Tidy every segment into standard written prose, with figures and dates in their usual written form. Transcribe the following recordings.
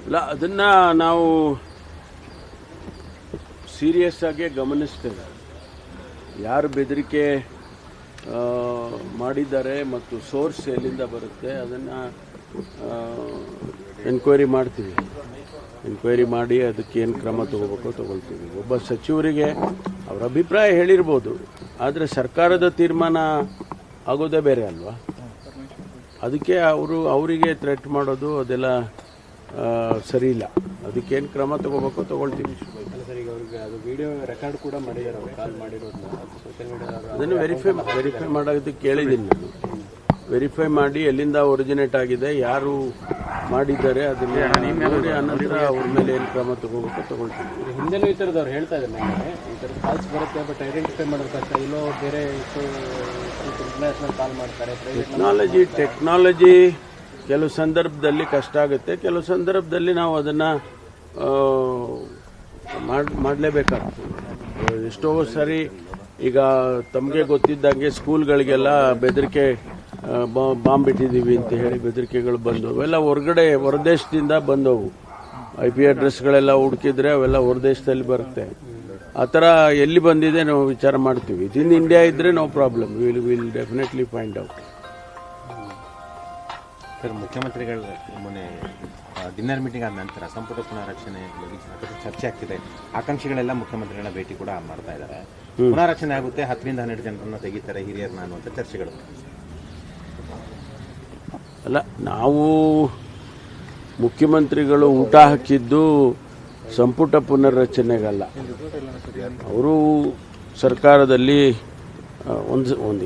ಅಲ್ಲ, ಅದನ್ನು ನಾವು ಸೀರಿಯಸ್ ಆಗಿ ಗಮನಿಸ್ತೇವೆ. ಯಾರು ಬೆದರಿಕೆ ಮಾಡಿದ್ದಾರೆ ಮತ್ತು ಸೋರ್ಸ್ ಎಲ್ಲಿಂದ ಬರುತ್ತೆ ಅದನ್ನು ಎನ್ಕ್ವೈರಿ ಮಾಡ್ತೀವಿ. ಎನ್ಕ್ವೈರಿ ಮಾಡಿ ಅದಕ್ಕೆ ಏನು ಕ್ರಮ ತಗೊಳ್ತೀವಿ. ಒಬ್ಬ ಸಚಿವರಿಗೆ ಅವರ ಅಭಿಪ್ರಾಯ ಹೇಳಿರ್ಬೋದು, ಆದರೆ ಸರ್ಕಾರದ ತೀರ್ಮಾನ ಆಗೋದೇ ಬೇರೆ ಅಲ್ವಾ. ಅದಕ್ಕೆ ಅವರಿಗೆ ಥ್ರೆಟ್ ಮಾಡೋದು ಅದೆಲ್ಲ ಸರಿ ಇಲ್ಲ. ಅದಕ್ಕೇನು ಕ್ರಮ ತಗೊಳ್ತೀವಿ. ಸರ್, ಈಗ ಅವ್ರಿಗೆ ಅದು ವಿಡಿಯೋ ರೆಕಾರ್ಡ್ ಕೂಡ ಮಾಡಿದ್ದಾರೆ, ಅವ್ರು ಕಾಲ್ ಮಾಡಿರೋದನ್ನ ಸೋಷಿಯಲ್ ಮೀಡಿಯಾದಲ್ಲಿ ಅದನ್ನು ವೆರಿಫೈ ಮಾಡೋದಕ್ಕೆ ಕೇಳಿದ್ದೀನಿ ನಾನು. ವೆರಿಫೈ ಮಾಡಿ ಎಲ್ಲಿಂದ ಒರಿಜಿನೇಟ್ ಆಗಿದೆ, ಯಾರು ಮಾಡಿದ್ದಾರೆ ಅದನ್ನ ನೋಡಿ ಅನಂತರ ಅವ್ರ ಮೇಲೆ ಏನು ಕ್ರಮ ತಗೊಳ್ತೀವಿ. ಹಿಂದೆನೂ ಈ ಥರದವ್ರು ಹೇಳ್ತಾ ಇದ್ದಾರೆ ನನಗೆ, ಈ ಥರದ ಕಾಲ್ಸ್ ಬರುತ್ತೆ, ಬಟ್ ಐಡೆಂಟಿಫೈ ಮಾಡೋದು ಕಷ್ಟ, ಇಲ್ಲೋ ಬೇರೆ ಇಂಟರ್ನ್ಯಾಷನಲ್ ಕಾಲ್ ಮಾಡ್ತಾರೆ. ಟೆಕ್ನಾಲಜಿ ಕೆಲವು ಸಂದರ್ಭದಲ್ಲಿ ಕಷ್ಟ ಆಗುತ್ತೆ, ಕೆಲವು ಸಂದರ್ಭದಲ್ಲಿ ನಾವು ಅದನ್ನು ಮಾಡಲೇಬೇಕಾಗ್ತದೆ. ಎಷ್ಟೋ ಸರಿ ಈಗ ತಮಗೆ ಗೊತ್ತಿದ್ದಂಗೆ ಸ್ಕೂಲ್ಗಳಿಗೆಲ್ಲ ಬೆದರಿಕೆ ಬಾಂಬ್ ಇಟ್ಟಿದ್ದೀವಿ ಅಂತ ಹೇಳಿ ಬೆದರಿಕೆಗಳು ಬಂದವು. ಅವೆಲ್ಲ ಹೊರದೇಶದಿಂದ ಬಂದವು. IP ಅಡ್ರೆಸ್ಗಳೆಲ್ಲ ಹುಡುಕಿದ್ರೆ ಅವೆಲ್ಲ ಹೊರದೇಶದಲ್ಲಿ ಬರುತ್ತೆ. ಆ ಥರ ಎಲ್ಲಿ ಬಂದಿದೆ ನಾವು ವಿಚಾರ ಮಾಡ್ತೀವಿ. ಇನ್ ಇಂಡಿಯಾ ಇದ್ರೆ no problem, will definitely find out. Sir, ಮುಖ್ಯಮಂತ್ರಿಗಳ ಮೊನ್ನೆ ಡಿನ್ನರ್ ಮೀಟಿಂಗ್ ಆದ ನಂತರ ಸಂಪುಟ ಪುನಾರಚನೆ ಬಗ್ಗೆ ಸಾಕಷ್ಟು ಚರ್ಚೆ ಆಗ್ತಿದೆ. ಆಕಾಂಕ್ಷಿಗಳೆಲ್ಲ ಮುಖ್ಯಮಂತ್ರಿಗಳ ಭೇಟಿ ಕೂಡ ಮಾಡ್ತಾ ಇದ್ದಾರೆ. ಪುನಾರಚನೆ ಆಗುತ್ತೆ, 10ರಿಂದ 12 ಜನರನ್ನ ತೆಗಿತಾರೆ ಹಿರಿಯರನ್ನ ಅನ್ನುವಂಥ ಚರ್ಚೆಗಳು. ಅಲ್ಲ, ನಾವು ಮುಖ್ಯಮಂತ್ರಿಗಳು ಊಟ ಹಾಕಿದ್ದು ಸಂಪುಟ ಪುನರ್ರಚನೆಗಲ್ಲ. ಅವರು ಸರ್ಕಾರದಲ್ಲಿ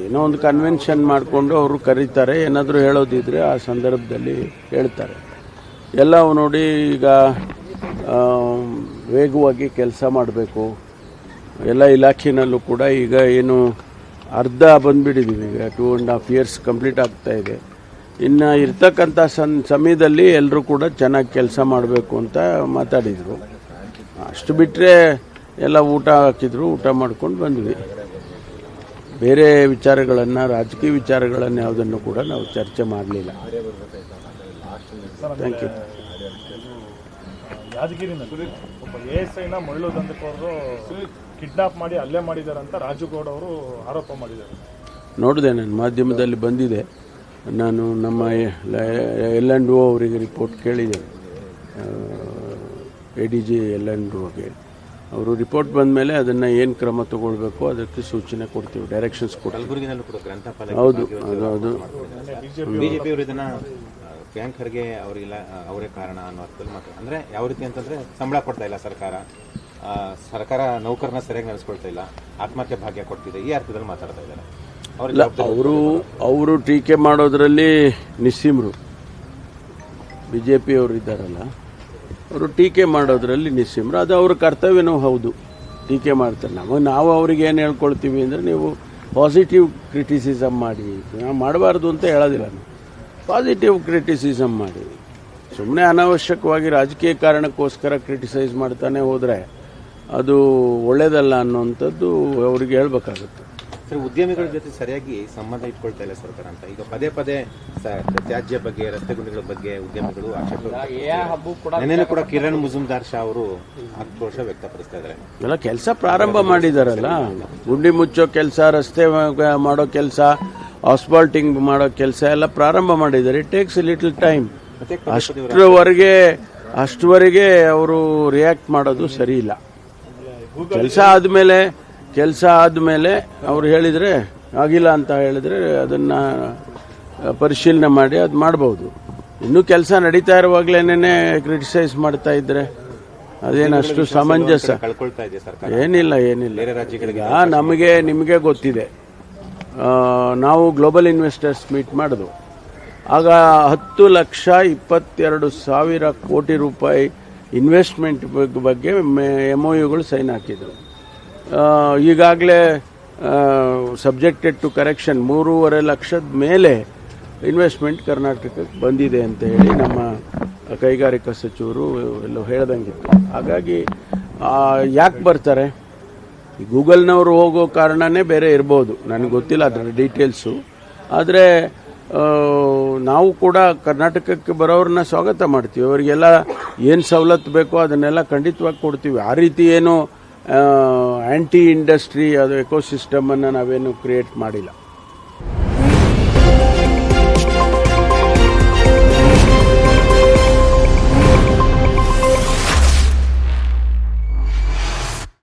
ಏನೋ ಒಂದು ಕನ್ವೆನ್ಷನ್ ಮಾಡಿಕೊಂಡು ಅವರು ಕರೀತಾರೆ. ಏನಾದರೂ ಹೇಳೋದಿದ್ರೆ ಆ ಸಂದರ್ಭದಲ್ಲಿ ಹೇಳ್ತಾರೆ. ಎಲ್ಲ ನೋಡಿ, ಈಗ ವೇಗವಾಗಿ ಕೆಲಸ ಮಾಡಬೇಕು. ಎಲ್ಲ ಇಲಾಖೆನಲ್ಲೂ ಕೂಡ ಈಗ ಏನು ಅರ್ಧ ಬಂದುಬಿಟ್ಟಿದ್ದೀವಿ. ಈಗ 2.5 years ಕಂಪ್ಲೀಟ್ ಆಗ್ತಾ ಇದೆ. ಇನ್ನು ಇರ್ತಕ್ಕಂಥ ಸಮಯದಲ್ಲಿ ಎಲ್ಲರೂ ಕೂಡ ಚೆನ್ನಾಗಿ ಕೆಲಸ ಮಾಡಬೇಕು ಅಂತ ಮಾತಾಡಿದರು. ಅಷ್ಟು ಬಿಟ್ಟರೆ ಎಲ್ಲ ಊಟ ಹಾಕಿದ್ರು, ಊಟ ಮಾಡ್ಕೊಂಡು ಬಂದ್ವಿ. ಬೇರೆ ವಿಚಾರಗಳನ್ನು, ರಾಜಕೀಯ ವಿಚಾರಗಳನ್ನು ಯಾವುದನ್ನು ಕೂಡ ನಾವು ಚರ್ಚೆ ಮಾಡಲಿಲ್ಲ. Thank you. ಯಾದಗಿರಿನಲ್ಲಿ ಒಬ್ಬ ASIನ ಮರಳು ದಂಧೆಕೋರರು ಕಿಡ್ನಾಪ್ ಮಾಡಿ ಹಲ್ಲೆ ಮಾಡಿದ್ದಾರೆ ಅಂತ ರಾಜುಗೌಡ ಅವರು ಆರೋಪ ಮಾಡಿದ್ದಾರೆ. ನೋಡಿದೆ, ನಾನು ಮಾಧ್ಯಮದಲ್ಲಿ ಬಂದಿದೆ. ನಾನು ನಮ್ಮ L&O ಅವರಿಗೆ ರಿಪೋರ್ಟ್ ಕೇಳಿದ್ದೇನೆ, ADG L&Oಗೆ. ಅವರು ರಿಪೋರ್ಟ್ ಬಂದ ಮೇಲೆ ಅದನ್ನು ಏನು ಕ್ರಮ ತಗೊಳ್ಬೇಕು ಅದಕ್ಕೆ ಸೂಚನೆ ಕೊಡ್ತೀವಿ, ಡೈರೆಕ್ಷನ್ಸ್ ಕೊಡ್ತೀವಿ. ಹೌದು, ಅದು ಬಿಜೆಪಿಯವರು ಇದನ್ನ ಪ್ರಿಯಾಂಕ್ ಖರ್ಗೆ ಅವರಿಲ್ಲ, ಅವರೇ ಕಾರಣ ಅನ್ನೋ ಅರ್ಥದಲ್ಲಿ ಮಾತ್ರ. ಅಂದರೆ ಯಾವ ರೀತಿ ಅಂತಂದರೆ, ಸಂಬಳ ಕೊಡ್ತಾ ಇಲ್ಲ ಸರ್ಕಾರ ನೌಕರನ ಸರಿಯಾಗಿ ನಡೆಸ್ಕೊಳ್ತಾ ಇಲ್ಲ, ಆತ್ಮಹತ್ಯೆ ಭಾಗ್ಯ ಕೊಡ್ತಿದೆ, ಈ ಅರ್ಥದಲ್ಲಿ ಮಾತಾಡ್ತಾ ಇದ್ದಾರೆ. ಅವರು ಟೀಕೆ ಮಾಡೋದ್ರಲ್ಲಿ ನಿಸ್ಸೀಮರು. BJP ಅವರು ಇದ್ದಾರಲ್ಲ, ಅವರು ಟೀಕೆ ಮಾಡೋದ್ರಲ್ಲಿ ನಿಸ್ಸೀಮರು. ಅದು ಅವ್ರ ಕರ್ತವ್ಯನೂ ಹೌದು, ಟೀಕೆ ಮಾಡ್ತಾರೆ. ನಾವು ಅವ್ರಿಗೆ ಏನು ಹೇಳ್ಕೊಳ್ತೀವಿ ಅಂದರೆ, ನೀವು ಪಾಸಿಟಿವ್ ಕ್ರಿಟಿಸಿಸಮ್ ಮಾಡಿ. ನಾವು ಮಾಡಬಾರ್ದು ಅಂತ ಹೇಳೋದಿಲ್ಲ, ನಾವು ಪಾಸಿಟಿವ್ ಕ್ರಿಟಿಸಿಸಮ್ ಮಾಡಿ. ಸುಮ್ಮನೆ ಅನಾವಶ್ಯಕವಾಗಿ ರಾಜಕೀಯ ಕಾರಣಕ್ಕೋಸ್ಕರ ಕ್ರಿಟಿಸೈಸ್ ಮಾಡ್ತಾನೆ ಹೋದರೆ ಅದು ಒಳ್ಳೆಯದಲ್ಲ ಅನ್ನೋವಂಥದ್ದು ಅವ್ರಿಗೆ ಹೇಳ್ಬೇಕಾಗುತ್ತೆ. ಸರ್, ಉದ್ಯಮಿಗಳ ಜೊತೆ ಸರಿಯಾಗಿ ಸಂಬಂಧ ಇಟ್ಕೊಳ್ತಾ ಇಲ್ಲ ಸರ್ಕಾರ ಅಂತ ಈಗ ಪದೇ ತ್ಯಾಜ್ಯ ಬಗ್ಗೆ, ರಸ್ತೆ ಗುಂಡಿಗಳ ಬಗ್ಗೆ ಉದ್ಯಮಿಗಳು ಆಕ್ಷೇಪ ಕೂಡ ಕಿರಣ್ ಮುಜುಮ್ದಾರ್ ಶಾ ಅವರು ಆಕ್ರೋಶ ವ್ಯಕ್ತಪಡಿಸ್ತಾ ಇದ್ದಾರೆ. ಎಲ್ಲ ಕೆಲಸ ಪ್ರಾರಂಭ ಮಾಡಿದಾರಲ್ಲ, ಗುಂಡಿ ಮುಚ್ಚೋ ಕೆಲಸ, ರಸ್ತೆ ಮಾಡೋ ಕೆಲಸ, ಆಸ್ಫಾಲ್ಟಿಂಗ್ ಮಾಡೋ ಕೆಲಸ ಎಲ್ಲ ಪ್ರಾರಂಭ ಮಾಡಿದ್ದಾರೆ. It takes little time. ಅಷ್ಟುವರೆಗೆ ಅವರು ರಿಯಾಕ್ಟ್ ಮಾಡೋದು ಸರಿ ಇಲ್ಲ. ಕೆಲಸ ಆದಮೇಲೆ ಅವ್ರು ಹೇಳಿದರೆ, ಆಗಿಲ್ಲ ಅಂತ ಹೇಳಿದರೆ ಅದನ್ನು ಪರಿಶೀಲನೆ ಮಾಡಿ ಅದು ಮಾಡ್ಬೋದು. ಇನ್ನೂ ಕೆಲಸ ನಡೀತಾ ಇರುವಾಗಲೇನೆ ಕ್ರಿಟಿಸೈಸ್ ಮಾಡ್ತಾ ಇದ್ರೆ ಅದೇನಷ್ಟು ಸಮಂಜಸ? ಏನಿಲ್ಲ. ನಿಮಗೆ ಗೊತ್ತಿದೆ, ನಾವು ಗ್ಲೋಬಲ್ ಇನ್ವೆಸ್ಟರ್ಸ್ ಮೀಟ್ ಮಾಡಿದ್ವು. ಆಗ 10,22,000 ಕೋಟಿ ರೂಪಾಯಿ ಇನ್ವೆಸ್ಟ್ಮೆಂಟ್ ಬಗ್ಗೆ MOUಗಳು ಸೈನ್ ಹಾಕಿದ್ರು. ಈಗಾಗಲೇ ಸಬ್ಜೆಕ್ಟೆಡ್ ಟು ಕರೆಕ್ಷನ್ 3.5 ಲಕ್ಷದ ಮೇಲೆ ಇನ್ವೆಸ್ಟ್ಮೆಂಟ್ ಕರ್ನಾಟಕಕ್ಕೆ ಬಂದಿದೆ ಅಂತ ಹೇಳಿ ನಮ್ಮ ಕೈಗಾರಿಕಾ ಸಚಿವರು ಎಲ್ಲೋ ಹೇಳ್ದಂಗಿತ್ತು. ಹಾಗಾಗಿ ಯಾಕೆ ಬರ್ತಾರೆ? ಗೂಗಲ್ನವರು ಹೋಗೋ ಕಾರಣನೇ ಬೇರೆ ಇರ್ಬೋದು, ನನಗೆ ಗೊತ್ತಿಲ್ಲ ಅದರ ಡೀಟೇಲ್ಸು. ಆದರೆ ನಾವು ಕೂಡ ಕರ್ನಾಟಕಕ್ಕೆ ಬರೋರನ್ನ ಸ್ವಾಗತ ಮಾಡ್ತೀವಿ. ಅವರಿಗೆಲ್ಲ ಏನು ಸವಲತ್ತು ಬೇಕೋ ಅದನ್ನೆಲ್ಲ ಖಂಡಿತವಾಗಿ ಕೊಡ್ತೀವಿ. ಆ ರೀತಿ ಏನು ಆ್ಯಂಟಿ ಇಂಡಸ್ಟ್ರಿ ಅದು ಎಕೋಸಿಸ್ಟಮನ್ನು ನಾವೇನು ಕ್ರಿಯೇಟ್ ಮಾಡಿಲ್ಲ.